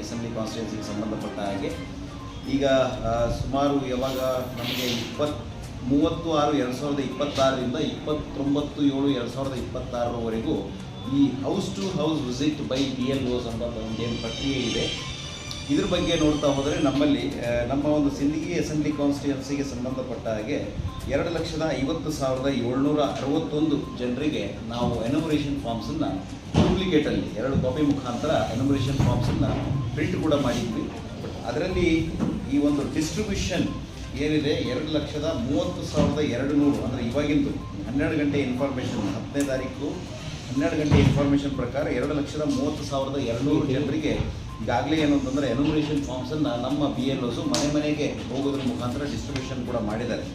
Assembly ಕಾನ್ಸ್ಟಿಟ್ಯೂನ್ಸಿಗೆ ಸಂಬಂಧಪಟ್ಟ ಹಾಗೆ ಈಗ ಸುಮಾರು ಯಾವಾಗ ನಮಗೆ 30/6/2026ರಿಂದ 29/7/2026ವರೆಗೂ ಈ house to house visit by BLOs ಅಂತ ಒಂದು ಪ್ರಕ್ರಿಯೆ ಇದೆ. ಇದ್ರ ಬಗ್ಗೆ ನೋಡ್ತಾ ಹೋದರೆ ನಮ್ಮಲ್ಲಿ ನಮ್ಮ ಒಂದು ಸಿಂದಗಿ ಅಸೆಂಬ್ಲಿ ಕಾನ್ಸ್ಟಿಟ್ಯೂನ್ಸಿಗೆ ಸಂಬಂಧಪಟ್ಟ ಹಾಗೆ 2,50,761 ಜನರಿಗೆ ನಾವು ಎನ್ಯುಮರೇಷನ್ ಫಾರ್ಮ್ಸನ್ನು ಡೂಪ್ಲಿಕೇಟಲ್ಲಿ 2 ಕಾಪಿ ಮುಖಾಂತರ ಎನ್ಯುಮರೇಷನ್ ಫಾರ್ಮ್ಸನ್ನು ಪ್ರಿಂಟ್ ಕೂಡ ಮಾಡಿದ್ವಿ. ಬಟ್ ಅದರಲ್ಲಿ ಈ ಒಂದು ಡಿಸ್ಟ್ರಿಬ್ಯೂಷನ್ ಏನಿದೆ 2,30,200 ಅಂದರೆ ಇವಾಗಿಂದು 12 ಗಂಟೆ ಇನ್ಫಾರ್ಮೇಷನ್ 10ನೇ ತಾರೀಕು 12 ಗಂಟೆ ಇನ್ಫಾರ್ಮೇಷನ್ ಪ್ರಕಾರ 2,30,200 ಜನರಿಗೆ ಈಗಾಗಲೇ ಏನು ಅಂತಂದರೆ ಎನ್ಯುಮರೇಷನ್ ಫಾರ್ಮ್ಸನ್ನು ನಮ್ಮ BLOs ಮನೆಗೆ ಹೋಗೋದ್ರ ಮುಖಾಂತರ ಡಿಸ್ಟ್ರಿಬ್ಯೂಷನ್ ಕೂಡ ಮಾಡಿದ್ದಾರೆ.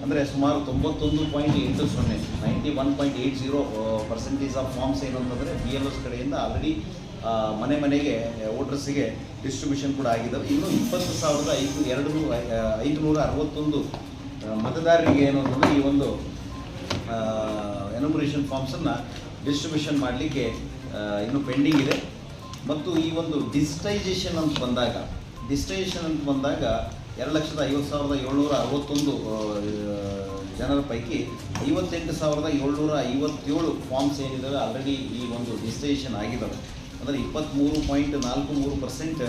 ಅಂದರೆ ಸುಮಾರು 91.80 91.80% ಆಫ್ ಫಾರ್ಮ್ಸ್ ಏನು ಅಂತಂದರೆ BLOs ಕಡೆಯಿಂದ ಆಲ್ರೆಡಿ ಮನೆಗೆ ವೋಟರ್ಸಿಗೆ ಡಿಸ್ಟ್ರಿಬ್ಯೂಷನ್ ಕೂಡ ಆಗಿದ್ದಾವೆ. ಇನ್ನು 20,561 ಮತದಾರರಿಗೆ ಏನು ಅಂತಂದರೆ ಈ ಒಂದು ಎನ್ಯುಮರೇಷನ್ ಫಾರ್ಮ್ಸನ್ನು ಡಿಸ್ಟ್ರಿಬ್ಯೂಷನ್ ಮಾಡಲಿಕ್ಕೆ ಇನ್ನೂ ಪೆಂಡಿಂಗ್ ಇದೆ. ಮತ್ತು ಈ ಒಂದು ಡಿಜಿಟೈಸೇಷನ್ ಅಂತ ಬಂದಾಗ 2,50,761 ಜನರ ಪೈಕಿ 58,757 ಫಾರ್ಮ್ಸ್ ಏನಿದ್ದಾವೆ ಆಲ್ರೆಡಿ ಈ ಒಂದು ಡಿಜಿಟೈಸೇಷನ್ ಆಗಿದ್ದಾವೆ. ಅಂದರೆ 23.43%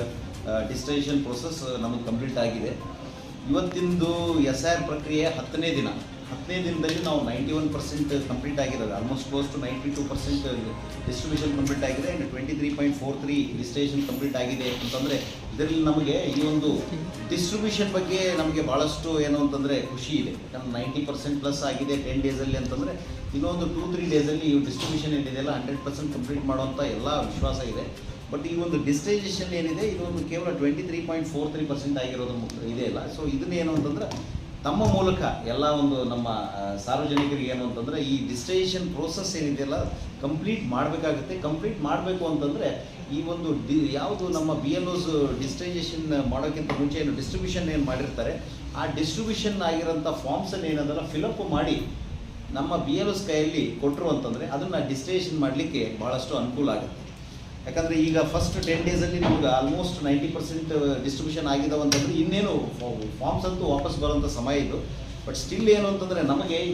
ಡಿಜಿಟೈಸೇಷನ್ ಪ್ರೊಸೆಸ್ ನಮಗೆ ಕಂಪ್ಲೀಟ್ ಆಗಿದೆ. ಇವತ್ತಿಂದು SIR ಪ್ರಕ್ರಿಯೆ 10ನೇ ದಿನದಲ್ಲಿ ನಾವು 91% ಕಂಪ್ಲೀಟ್ ಆಗಿದ್ದಾವೆ. Almost close to 92% distribution complete ಆಗಿದೆ. ಆ್ಯಂಡ್ 23.43 ಡಿಜಿಟೈಸೇಷನ್ ಕಂಪ್ಲೀಟ್ ಆಗಿದೆ ಅಂತಂದರೆ ಇದರಲ್ಲಿ ನಮಗೆ ಈ ಒಂದು ಡಿಸ್ಟ್ರಿಬ್ಯೂಷನ್ ಬಗ್ಗೆ ನಮಗೆ ಭಾಳಷ್ಟು ಏನು ಅಂತಂದರೆ ಖುಷಿ ಇದೆ. ಯಾಕಂದ್ರೆ 90% ಪ್ಲಸ್ ಆಗಿದೆ 10 ಡೇಸಲ್ಲಿ ಅಂತಂದರೆ ಇನ್ನೊಂದು 2-3 ಡೇಸಲ್ಲಿ ಈ ಡಿಸ್ಟ್ರಿಬ್ಯೂಷನ್ ಏನಿದೆಯಲ್ಲ 100% ಕಂಪ್ಲೀಟ್ ಮಾಡುವಂಥ ಎಲ್ಲ ವಿಶ್ವಾಸ ಇದೆ. ಬಟ್ ಈ ಒಂದು ಡಿಜಿಟೈಸೇಷನ್ ಏನಿದೆ ಇದೊಂದು ಕೇವಲ 23.43% ಆಗಿರೋದು ಇದೆಯಲ್ಲ. ಸೊ ಇದನ್ನೇನು ಅಂತಂದರೆ ತಮ್ಮ ಮೂಲಕ ಎಲ್ಲ ಒಂದು ನಮ್ಮ ಸಾರ್ವಜನಿಕರಿಗೆ ಏನು ಅಂತಂದರೆ ಈ ಡಿಜಿಟೈಸೇಷನ್ ಪ್ರೋಸೆಸ್ ಏನಿದೆಯಲ್ಲ ಕಂಪ್ಲೀಟ್ ಮಾಡಬೇಕಾಗುತ್ತೆ. ಕಂಪ್ಲೀಟ್ ಮಾಡಬೇಕು ಅಂತಂದರೆ ಈ ಒಂದು ಯಾವುದು ನಮ್ಮ BLOs ಡಿಜಿಟೈಸೇಷನ್ ಮಾಡೋಕ್ಕಿಂತ ಮುಂಚೆ ಏನು ಡಿಸ್ಟ್ರಿಬ್ಯೂಷನ್ ಏನು ಮಾಡಿರ್ತಾರೆ ಆ ಡಿಸ್ಟ್ರಿಬ್ಯೂಷನ್ ಆಗಿರೋಂಥ ಫಾರ್ಮ್ಸನ್ನು ಏನದಲ್ಲ ಫಿಲಪ್ ಮಾಡಿ ನಮ್ಮ BLOs ಕೈಯಲ್ಲಿ ಕೊಟ್ಟರು ಅಂತಂದರೆ ಅದನ್ನು ಡಿಜಿಟೈಸೇಷನ್ ಮಾಡಲಿಕ್ಕೆ ಭಾಳಷ್ಟು ಅನುಕೂಲ ಆಗುತ್ತೆ. ಯಾಕಂದರೆ ಈಗ ಫಸ್ಟ್ 10 ಡೇಸಲ್ಲಿ ನಿಮ್ಗೆ ಆಲ್ಮೋಸ್ಟ್ 90% ಡಿಸ್ಟ್ರಿಬ್ಯೂಷನ್ ಆಗಿದ್ದಾವೆ ಅಂತಂದರೆ ಇನ್ನೇನು ಫಾರ್ಮ್ಸ್ ಅಂತೂ ವಾಪಸ್ ಬರೋಂಥ ಸಮಯ ಇದು. ಬಟ್ ಸ್ಟಿಲ್ ಏನು ಅಂತಂದರೆ ನಮಗೆ ಈ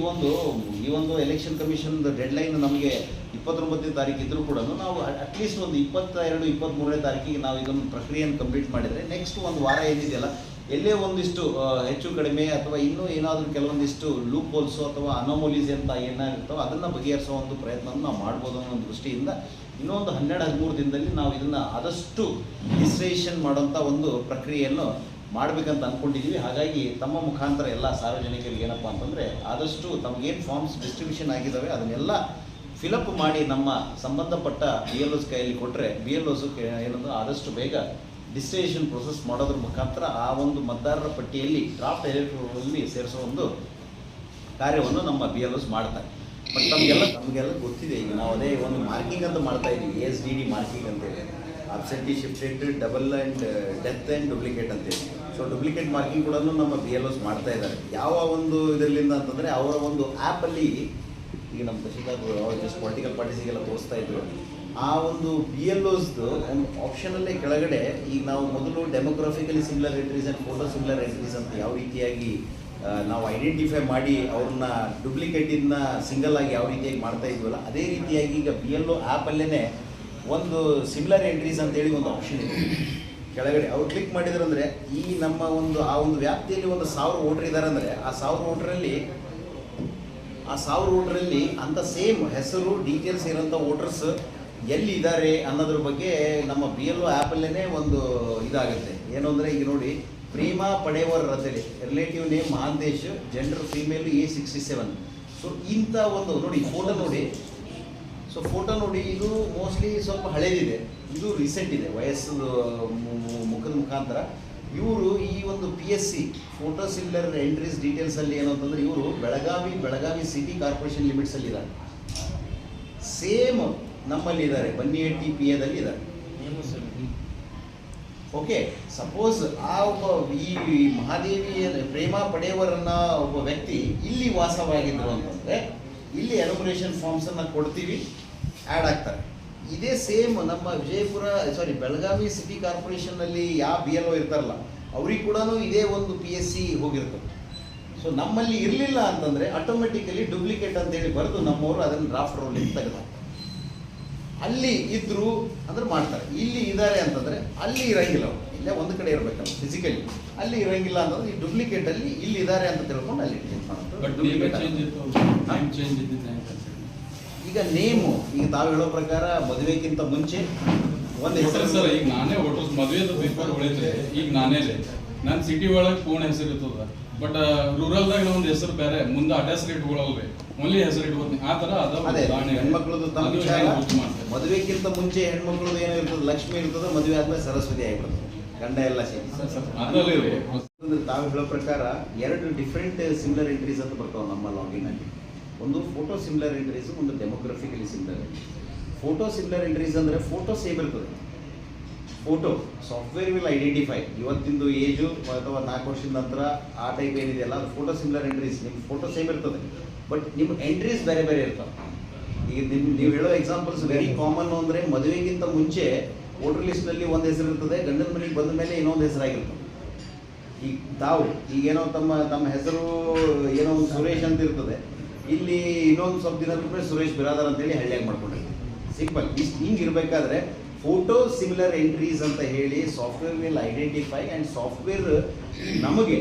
ಒಂದು ಎಲೆಕ್ಷನ್ ಕಮಿಷನ್ದು ಡೆಡ್ಲೈನ್ ನಮಗೆ 29ನೇ ತಾರೀಕು ಇದ್ದರೂ ಕೂಡ ನಾವು ಅಟ್ಲೀಸ್ಟ್ ಒಂದು 22-23ನೇ ತಾರೀಕಿಗೆ ನಾವು ಇದನ್ನು ಪ್ರಕ್ರಿಯೆಯನ್ನು ಕಂಪ್ಲೀಟ್ ಮಾಡಿದರೆ ನೆಕ್ಸ್ಟ್ ಒಂದು ವಾರ ಏನಿದೆಯಲ್ಲ ಎಲ್ಲೇ ಒಂದಿಷ್ಟು ಹೆಚ್ಚು ಕಡಿಮೆ ಅಥವಾ ಇನ್ನೂ ಏನಾದರೂ ಕೆಲವೊಂದಿಷ್ಟು ಲೂಪ್ ಹೋಲ್ಸು ಅಥವಾ ಅನೋಮೋಲೀಸ್ ಅಂತ ಏನಾಗಿರ್ತಾವೆ ಅದನ್ನು ಬಗೆಹರಿಸೋ ಒಂದು ಪ್ರಯತ್ನವನ್ನು ನಾವು ಮಾಡ್ಬೋದು ಅನ್ನೋ ಒಂದು ದೃಷ್ಟಿಯಿಂದ ಇನ್ನೊಂದು 12-13 ದಿನದಲ್ಲಿ ನಾವು ಇದನ್ನು ಆದಷ್ಟು ಡಿಜಿಟೈಸೇಷನ್ ಮಾಡೋಂಥ ಒಂದು ಪ್ರಕ್ರಿಯೆಯನ್ನು ಮಾಡಬೇಕಂತ ಅಂದ್ಕೊಂಡಿದ್ದೀವಿ. ಹಾಗಾಗಿ ತಮ್ಮ ಮುಖಾಂತರ ಎಲ್ಲ ಸಾರ್ವಜನಿಕರಿಗೆ ಏನಪ್ಪ ಅಂತಂದರೆ ಆದಷ್ಟು ತಮಗೇನು ಫಾರ್ಮ್ಸ್ ಡಿಸ್ಟ್ರಿಬ್ಯೂಷನ್ ಆಗಿದ್ದಾವೆ ಅದನ್ನೆಲ್ಲ ಫಿಲಪ್ ಮಾಡಿ ನಮ್ಮ ಸಂಬಂಧಪಟ್ಟ BLOs ಕೈಯಲ್ಲಿ ಕೊಟ್ಟರೆ BLOs ಏನಂದ್ರೆ ಆದಷ್ಟು ಬೇಗ ಡಿಜಿಟೈಸೇಷನ್ ಪ್ರೊಸೆಸ್ ಮಾಡೋದ್ರ ಮುಖಾಂತರ ಆ ಒಂದು ಮತದಾರರ ಪಟ್ಟಿಯಲ್ಲಿ ಡ್ರಾಫ್ಟ್ ಎಲೆಕ್ಟೋರಲ್ಲಿ ಸೇರಿಸೋ ಒಂದು ಕಾರ್ಯವನ್ನು ನಮ್ಮ BLOs ಮಾಡ್ತಾರೆ. ಬಟ್ ನಮಗೆಲ್ಲ ಗೊತ್ತಿದೆ. ಈಗ ನಾವು ಅದೇ ಒಂದು ಮಾರ್ಕಿಂಗ್ ಅಂತ ಮಾಡ್ತಾ ಇದ್ದೀವಿ ASDD ಮಾರ್ಕಿಂಗ್ ಅಂತೇಳಿ absentee shifted double and death and duplicate ಅಂತೇಳಿ. ಸೊ ಡೂಪ್ಲಿಕೇಟ್ ಮಾರ್ಕಿಂಗ್ ಕೂಡ ನಮ್ಮ BLOs ಮಾಡ್ತಾ ಇದ್ದಾರೆ. ಯಾವ ಒಂದು ಇದರಿಂದ ಅಂತಂದರೆ ಅವರ ಒಂದು ಆ್ಯಪಲ್ಲಿ ಈಗ ನಮ್ಮ ತಹಶೀಲ್ದಾರ್ ಜಸ್ಟ್ ಪೊಲಿಟಿಕಲ್ ಪಾರ್ಟೀಸಿಗೆಲ್ಲ ತೋರಿಸ್ತಾ ಇದ್ರು ಆ ಒಂದು BLOsದು ಒಂದು ಆಪ್ಷನಲ್ಲೇ ಕೆಳಗಡೆ ಈಗ ನಾವು ಮೊದಲು demographically similar entries and photo similar entries ಅಂತ ಯಾವ ರೀತಿಯಾಗಿ ನಾವು ಐಡೆಂಟಿಫೈ ಮಾಡಿ ಅವ್ರನ್ನ ಡೂಪ್ಲಿಕೇಟಿಂದ ಸಿಂಗಲ್ ಆಗಿ ಯಾವ ರೀತಿಯಾಗಿ ಮಾಡ್ತಾ ಇದ್ವಲ್ಲ ಅದೇ ರೀತಿಯಾಗಿ ಈಗ BLO ಆ್ಯಪಲ್ಲೇ ಒಂದು ಸಿಮಿಲರ್ ಎಂಟ್ರೀಸ್ ಅಂತೇಳಿ ಒಂದು ಆಪ್ಷನ್ ಇದೆ ಕೆಳಗಡೆ. ಅವ್ರು ಕ್ಲಿಕ್ ಮಾಡಿದ್ರಂದರೆ ಈ ನಮ್ಮ ಒಂದು ಆ ಒಂದು ವ್ಯಾಪ್ತಿಯಲ್ಲಿ ಒಂದು 1000 ವೋಟರ್ ಇದ್ದಾರೆ ಅಂದರೆ ಆ 1000 ವೋಟರಲ್ಲಿ ಅಂಥ ಸೇಮ್ ಹೆಸರು ಡೀಟೇಲ್ಸ್ ಇರೋಂಥ ವೋಟರ್ಸ್ ಎಲ್ಲಿ ಇದ್ದಾರೆ ಅನ್ನೋದ್ರ ಬಗ್ಗೆ ನಮ್ಮ BLO ಆ್ಯಪಲ್ಲೇ ಒಂದು ಇದಾಗುತ್ತೆ. ಏನು ಅಂದರೆ ಈಗ ನೋಡಿ ಪ್ರೇಮಾ ಪಡೇವರ್ ಅಂತೇಳಿ relative name Mahantesh gender female A67. So ಇಂಥ ಒಂದು ನೋಡಿ ಫೋಟೋ ನೋಡಿ. ಸೊ ಫೋಟೋ ನೋಡಿ ಇದು ಮೋಸ್ಟ್ಲಿ ಸ್ವಲ್ಪ ಹಳೇದಿದೆ, ಇದು ರೀಸೆಂಟ್ ಇದೆ ವಯಸ್ಸು ಮುಖದ ಮುಖಾಂತರ. ಇವರು ಈ ಒಂದು PSC ಫೋಟೋ ಸಿಮಿಲರ್ ಎಂಟ್ರೀಸ್ ಡೀಟೇಲ್ಸಲ್ಲಿ ಏನು ಅಂತಂದರೆ ಇವರು ಬೆಳಗಾವಿ ಸಿಟಿ ಕಾರ್ಪೊರೇಷನ್ ಲಿಮಿಟ್ಸಲ್ಲಿದ್ದಾರೆ. ಸೇಮ್ ನಮ್ಮಲ್ಲಿ ಇದ್ದಾರೆ ಬನ್ನಿಹಟ್ಟಿ PAದಲ್ಲಿ ಇದ್ದಾರೆ. ಓಕೆ, ಸಪೋಸ್ ಆ ಒಬ್ಬ ಈ ಮಹಾದೇವಿ ಪ್ರೇಮಾ ಪಡೇವರನ್ನ ಒಬ್ಬ ವ್ಯಕ್ತಿ ಇಲ್ಲಿ ವಾಸವಾಗಿದ್ರು ಅಂತಂದರೆ ಇಲ್ಲಿ ಎನ್ಯುಮರೇಷನ್ ಫಾರ್ಮ್ಸನ್ನು ಕೊಡ್ತೀವಿ, ಆ್ಯಡ್ ಆಗ್ತಾರೆ. ಇದೇ ಸೇಮ್ ನಮ್ಮ ಬೆಳಗಾವಿ ಸಿಟಿ ಕಾರ್ಪೊರೇಷನ್ನಲ್ಲಿ ಯಾವ ಬಿ ಎಲ್ ಒ ಇರ್ತಾರಲ್ಲ ಅವ್ರಿಗೆ ಕೂಡ ಇದೇ ಒಂದು PSC ಹೋಗಿರ್ತದೆ. ಸೊ ನಮ್ಮಲ್ಲಿ ಇರಲಿಲ್ಲ ಅಂತಂದರೆ ಆಟೋಮೆಟಿಕಲಿ ಡೂಪ್ಲಿಕೇಟ್ ಅಂತೇಳಿ ಬರೆದು ನಮ್ಮವರು ಅದನ್ನು ಡ್ರಾಫ್ಟ್ ರೋಲಿಂಗ್ ತೆಗೆದು ಅಲ್ಲಿ ಇದ್ದರು ಅಂದ್ರೆ ಮಾಡ್ತಾರೆ. ಇಲ್ಲಿ ಇದ್ದಾರೆ ಅಂತಂದರೆ ಅಲ್ಲಿ ಇರಂಗಿಲ್ಲ, ಅವರು ಇಲ್ಲೇ ಒಂದು ಕಡೆ ಇರಬೇಕಲ್ಲ ಫಿಸಿಕಲಿ, ಅಲ್ಲಿ ಇರಂಗಿಲ್ಲ ಅಂತಂದ್ರೆ ಈ ಡೂಪ್ಲಿಕೇಟಲ್ಲಿ ಇಲ್ಲಿ ಇದ್ದಾರೆ ಅಂತ ತಿಳ್ಕೊಂಡು ಅಲ್ಲಿ ಚೇಂಜ್ ಈಗ ನೇಮು ಈಗ ತಾವು ಹೇಳೋ ಪ್ರಕಾರ ಮದುವೆಗಿಂತ ಮುಂಚೆ ಒಂದು ಹೆಸರು ಸರ್. ಈಗ ನಾನೇ ವೋಟರ್ಸ್ ಮದುವೆದು ಪೇಪರ್ ಹೊಳಿತದೆ. ಈಗ ನಾನೇ ನಾನು ಸಿಟಿ ಒಳಗೆ ಪೂರ್ಣ ಹೆಸರು ಇರ್ತದ, ಬಟ್ ರೂರಲ್ದಾಗ ಒಂದು ಹೆಸರು ಬೇರೆ, ಮುಂದೆ ಅಡ್ರೆಸ್ ಇಟ್ಕೊಳ್ಳಲ್ವೇ, ಓನ್ಲಿ ಹೆಸರು ಇಟ್ಕೋತೀನಿ. ಆ ಥರ ಅದೇ ಹೆಣ್ಮಕ್ಳದ್ದು ತಮ್ಮ ವಿಚಾರ. ಮದುವೆಗಿಂತ ಮುಂಚೆ ಹೆಣ್ಮಕ್ಳದ್ದು ಏನೋ ಇರ್ತದೆ, ಲಕ್ಷ್ಮಿ ಇರ್ತದೆ, ಮದುವೆ ಆದ್ಮೇಲೆ ಸರಸ್ವತಿ ಆಗಿಬಿಡ್ತದೆ, ಗಂಡ ಎಲ್ಲ ಸೇರಿ. ತಾವು ಹೇಳೋ ಪ್ರಕಾರ 2 ಡಿಫ್ರೆಂಟ್ ಸಿಮಿಲರ್ ಎಂಟ್ರೀಸ್ ಅಂತ ಬರ್ತಾವೆ ನಮ್ಮ ಲಾಗಿನಲ್ಲಿ. ಒಂದು ಫೋಟೋ ಸಿಮಿಲರ್ ಎಂಟ್ರೀಸು, ಒಂದು demographically similar entries. Photo similar entries ಅಂದರೆ ಫೋಟೋ ಸೇಮ್ ಇರ್ತದೆ. ಫೋಟೋ ಸಾಫ್ಟ್ವೇರ್ ವಿಲ್ ಐಡೆಂಟಿಫೈ ಇವತ್ತಿಂದು ಏಜು ಅಥವಾ 4 ವರ್ಷದ ನಂತರ ಆ ಟೈಪ್ ಏನಿದೆಯಲ್ಲ ಅದು ಫೋಟೋ ಸಿಮಿಲರ್ ಎಂಟ್ರೀಸ್. ನಿಮ್ಮ ಫೋಟೋ ಸೇಮ್ ಇರ್ತದೆ, ಬಟ್ ನಿಮ್ಮ ಎಂಟ್ರೀಸ್ ಬೇರೆ ಬೇರೆ ಇರ್ತವೆ. ಈಗ ನೀವು ಹೇಳೋ ಎಕ್ಸಾಂಪಲ್ಸ್ ವೆರಿ ಕಾಮನ್ ಅಂದರೆ ಮದುವೆಗಿಂತ ಮುಂಚೆ ವೋಟರ್ ಲಿಸ್ಟ್ನಲ್ಲಿ ಒಂದು ಹೆಸರು ಇರ್ತದೆ, ಗಂಡನ ಮನೆಗೆ ಬಂದ ಮೇಲೆ ಇನ್ನೊಂದು ಹೆಸರಾಗಿರ್ತದೆ. ಈಗ ತಾವು ಈಗೇನೋ ತಮ್ಮ ಹೆಸರು ಏನೋ ಒಂದು ಸುರೇಶ್ ಅಂತ ಇರ್ತದೆ, ಇಲ್ಲಿ ಇನ್ನೊಂದು ಸ್ವಲ್ಪ ದಿನ ಬಿಟ್ಟರೆ ಸುರೇಶ್ ಬಿರಾದರ್ ಅಂತೇಳಿ ಹಳ್ಳಿಯಾಗಿ ಮಾಡ್ಕೊಂಡಿರ್ತೀವಿ. ಸಿಂಪಲ್ ಇಷ್ಟು ಹಿಂಗೆ ಇರಬೇಕಾದ್ರೆ ಫೋಟೋ ಸಿಮಿಲರ್ ಎಂಟ್ರೀಸ್ ಅಂತ ಹೇಳಿ software will identify and software ನಮಗೆ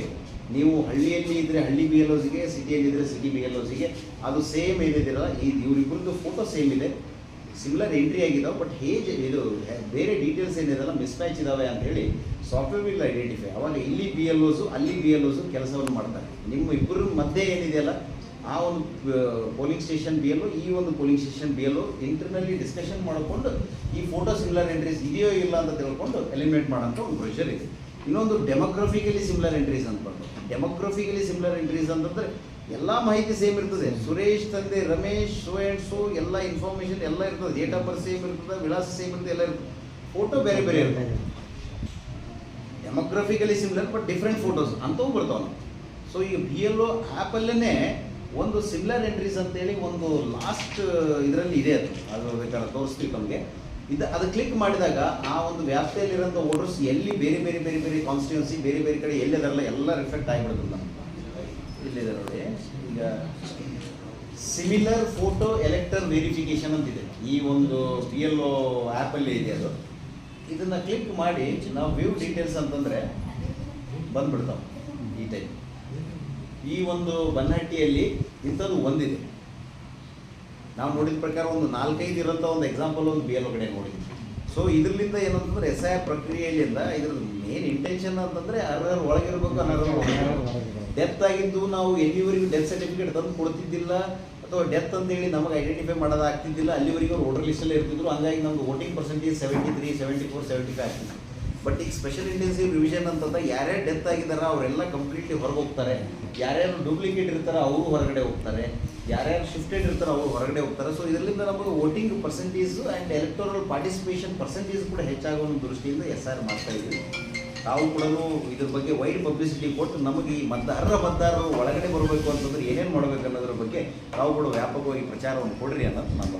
ನೀವು ಹಳ್ಳಿಯಲ್ಲಿ ಇದ್ದರೆ ಹಳ್ಳಿ BLOs ಗೆ, ಸಿಟಿಯಲ್ಲಿದ್ದರೆ ಸಿಟಿ BLOs ಗೆ ಅದು ಸೇಮ್ ಏನಿದಿರಲ್ಲ, ಇವರಿಬ್ಬರದ್ದು ಫೋಟೋ ಸೇಮ್ ಇದೆ, ಸಿಮಿಲರ್ ಎಂಟ್ರಿ ಆಗಿದ್ದಾವೆ, ಬಟ್ ಇದು ಬೇರೆ ಡೀಟೇಲ್ಸ್ ಏನಿದೆಲ್ಲ ಮಿಸ್ಮ್ಯಾಚ್ ಇದ್ದಾವೆ ಅಂತ ಹೇಳಿ ಸಾಫ್ಟ್ವೇರ್ ವಿಲ್ ಐಡೆಂಟಿಫೈ. ಅವಾಗ ಇಲ್ಲಿ BLOs ಅಲ್ಲಿ BLOs ಕೆಲಸವನ್ನು ಮಾಡ್ತಾರೆ. ನಿಮ್ಮ ಇಬ್ಬರ ಮಧ್ಯೆ ಏನಿದೆಯಲ್ಲ ಆ ಒಂದು ಪೋಲಿಂಗ್ ಸ್ಟೇಷನ್ BLO ಈ ಒಂದು ಪೋಲಿಂಗ್ ಸ್ಟೇಷನ್ BLO ಇಂಟರ್ನಲ್ಲಿ ಡಿಸ್ಕಷನ್ ಮಾಡಿಕೊಂಡು ಈ ಫೋಟೋ ಸಿಮಿಲರ್ ಎಂಟ್ರೀಸ್ ಇದೆಯೋ ಇಲ್ಲ ಅಂತ ತಿಳ್ಕೊಂಡು ಎಲಿಮಿನೇಟ್ ಮಾಡೋಂಥ ಒಂದು ಪ್ರೊಸೀಜರ್ ಇದೆ. ಇನ್ನೊಂದು ಡೆಮೋಗ್ರಫಿಕಲಿ ಸಿಮಿಲರ್ ಎಂಟ್ರೀಸ್ ಅಂತ ಬಂದು, ಡೆಮೋಗ್ರಫಿಕಲಿ ಸಿಮಿಲರ್ ಎಂಟ್ರೀಸ್ ಅಂತಂದರೆ ಎಲ್ಲ ಮಾಹಿತಿ ಸೇಮ್ ಇರ್ತದೆ. ಸುರೇಶ್ ತಂದೆ ರಮೇಶ್ ಸೋ ಆ್ಯಂಡ್ ಸೋ ಎಲ್ಲ ಇನ್ಫಾರ್ಮೇಷನ್ ಎಲ್ಲ ಇರ್ತದೆ, ಡೇಟ್ ಆಫ್ ಬರ್ತ್ ಸೇಮ್ ಇರ್ತದೆ, ವಿಳಾಸ ಸೇಮ್ ಇರ್ತದೆ, ಎಲ್ಲ ಇರ್ತದೆ, ಫೋಟೋ ಬೇರೆ ಬೇರೆ ಇರ್ತದೆ. ಡೆಮೋಗ್ರಫಿಕಲಿ ಸಿಮಿಲರ್ ಬಟ್ ಡಿಫ್ರೆಂಟ್ ಫೋಟೋಸ್ ಅಂತವೂ ಬರ್ತಾವೆ. ಸೊ ಈಗ BLO ಆ್ಯಪಲ್ಲೇ ಒಂದು ಸಿಮಿಲರ್ ಎಂಟ್ರೀಸ್ ಅಂತೇಳಿ ಒಂದು ಲಾಸ್ಟ್ ಇದರಲ್ಲಿ ಇದೆ, ಅದು ಬೇಕಾದ್ರೆ ತೋರಿಸ್ತೀವಿ ತಮಗೆ. ಅದು ಕ್ಲಿಕ್ ಮಾಡಿದಾಗ ಆ ಒಂದು ವ್ಯಾಪ್ತಿಯಲ್ಲಿರೋಂಥ ವೋಟರ್ಸ್ ಎಲ್ಲಿ ಬೇರೆ ಬೇರೆ ಬೇರೆ ಬೇರೆ ಕಾನ್ಸ್ಟಿಟ್ಯೂನ್ಸಿ ಬೇರೆ ಬೇರೆ ಕಡೆ ಎಲ್ಲಿದಾರಲ್ಲ ಎಲ್ಲ ರಿಫ್ಲೆಕ್ಟ್ ಆಗಿಬಿಡುತ್ತಲ್ಲ. ಇಲ್ಲಿದೆ ನೋಡಿ, ಈಗ ಸಿಮಿಲರ್ ಫೋಟೋ ಎಲೆಕ್ಟರ್ ವೆರಿಫಿಕೇಶನ್ ಅಂತಿದೆ, ಈ ಒಂದು BLO ಆ್ಯಪಲ್ಲಿ ಇದೆ. ಅದು ಇದನ್ನು ಕ್ಲಿಕ್ ಮಾಡಿ ನಾವು ವ್ಯೂ ಡೀಟೇಲ್ಸ್ ಅಂತಂದರೆ ಬಂದ್ಬಿಡ್ತಾವೆ ಈ ಟೈಪ್. ಈ ಒಂದು ಬನ್ನಹಟ್ಟಿಯಲ್ಲಿ ಇಂಥದ್ದು ಒಂದಿದೆ, ನಾವು ನೋಡಿದ ಪ್ರಕಾರ ಒಂದು 4-5 ಇರೋಂಥ ಒಂದು ಎಕ್ಸಾಂಪಲ್ ಒಂದು BLO ಕಡೆ ನೋಡಿದ್ವಿ. ಸೊ ಇದರಿಂದ ಏನಂತಂದ್ರೆ SIR ಪ್ರಕ್ರಿಯೆಯಲ್ಲಿಂದ ಇದ್ರದ್ದು ಮೇನ್ ಇಂಟೆನ್ಷನ್ ಅಂತಂದರೆ ಅರ್ಹರು ಒಳಗಿರ್ಬೇಕು, ಅನರ್ಹರು ಡೆತ್ ಆಗಿದ್ದು ನಾವು ಎಲ್ಲಿವರೆಗೂ ಡೆತ್ ಸರ್ಟಿಫಿಕೇಟ್ ತಂದು ಕೊಡ್ತಿದ್ದಿಲ್ಲ ಅಥವಾ ಡೆತ್ ಅಂತೇಳಿ ನಮಗೆ ಐಡೆಂಟಿಫೈ ಮಾಡೋದಾಗ್ತಿದ್ದಿಲ್ಲ, ಅಲ್ಲಿವರೆಗೂ ವೋಟರ್ ಲಿಸ್ಟಲ್ಲೇ ಇರ್ತಿದ್ರು. ಹಂಗಾಗಿ ನಮ್ದು ವೋಟಿಂಗ್ ಪರ್ಸೆಂಟೇಜ್ 73, 74, 75 ಆಗ್ತಿತ್ತು. ಬಟ್ ಈಗ ಸ್ಪೆಷಲ್ ಇಂಟೆನ್ಸಿವ್ ರಿವಿಷನ್ ಅಂತಂದ್ರೆ ಯಾರ್ಯಾರು ಡೆತ್ ಆಗಿದಾರ ಅವರೆಲ್ಲ ಕಂಪ್ಲೀಟ್ಲಿ ಹೊರಗೆ ಹೋಗ್ತಾರೆ, ಯಾರ್ಯಾರು ಡೂಪ್ಲಿಕೇಟ್ ಇರ್ತಾರೆ ಅವರು ಹೊರಗಡೆ ಹೋಗ್ತಾರೆ, ಯಾರ್ಯಾರು ಶಿಫ್ಟೆಡ್ ಇರ್ತಾರೆ ಅವರು ಹೊರಗಡೆ ಹೋಗ್ತಾರೆ. ಸೊ ಇದರಿಂದ ನಮಗೆ voting percentage and electoral participation percentage ಕೂಡ ಹೆಚ್ಚಾಗೋ ಒಂದು ದೃಷ್ಟಿಯಿಂದ SIR ಮಾಡ್ತಾ ಇದ್ವಿ. ತಾವು ಕೂಡ ಇದ್ರ ಬಗ್ಗೆ ವೈಡ್ ಪಬ್ಲಿಸಿಟಿ ಕೊಟ್ಟು ನಮಗೆ ಈ ಮತದಾರರು ಒಳಗಡೆ ಬರಬೇಕು ಅಂತಂದ್ರೆ ಏನೇನು ಮಾಡಬೇಕು ಅನ್ನೋದ್ರ ಬಗ್ಗೆ ತಾವು ಕೂಡ ವ್ಯಾಪಕವಾಗಿ ಪ್ರಚಾರವನ್ನು ಕೊಡ್ರಿ ಅನ್ನೋದು ನನ್ನ